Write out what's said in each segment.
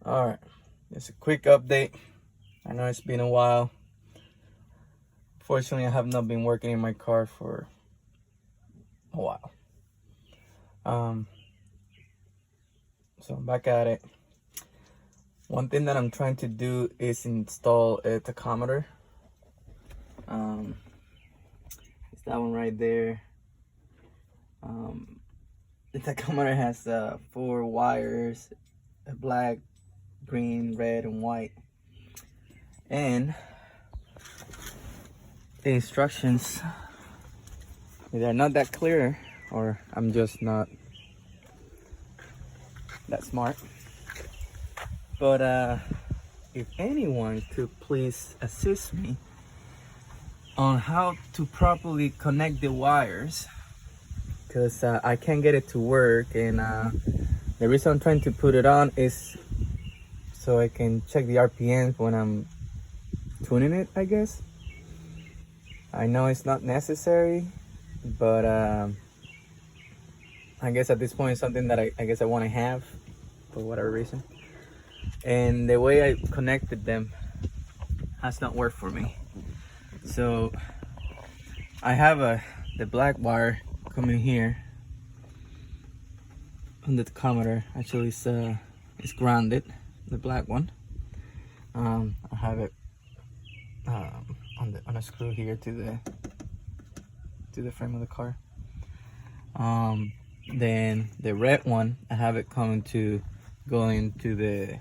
Alright, just a quick update. I know it's been a while. Fortunately, I have not been working in my car for a while. So I'm back at it. One thing that I'm trying to do is install a tachometer. It's that one right there. The tachometer has 4 wires, a black, green, red, and white. And the instructions, they're not that clear, or I'm just not that smart. But if anyone could please assist me on how to properly connect the wires, because I can't get it to work, and the reason I'm trying to put it on is so I can check the RPMs when I'm tuning it, I guess. I know it's not necessary, but I guess at this point it's something that I guess I want to have for whatever reason. And the way I connected them has not worked for me. So I have the black wire coming here on the tachometer. Actually, it's grounded, the black one. I have it on a screw here to the frame of the car. Then the red one, I have it coming to going to the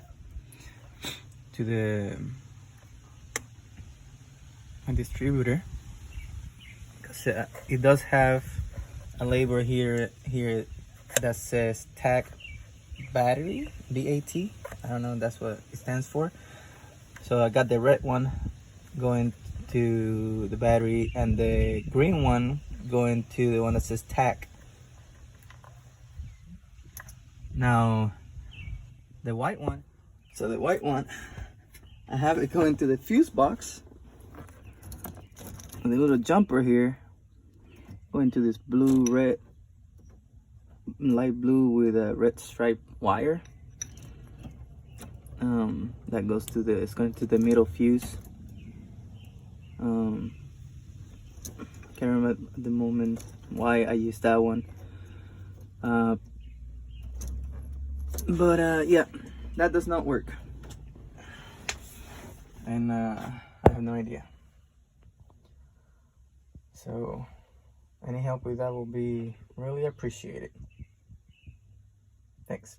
distributor, because it does have a label here that says TAC battery, BAT. I don't know if that's what it stands for. So I got the red one going to the battery, and the green one going to the one that says TAC. Now the white one, I have it going to the fuse box. And the little jumper here going to this light blue with a red stripe wire. That goes to it's going to the middle fuse. Can't remember at the moment why I used that one. But yeah, that does not work. And I have no idea. So any help with that will be really appreciated. Thanks.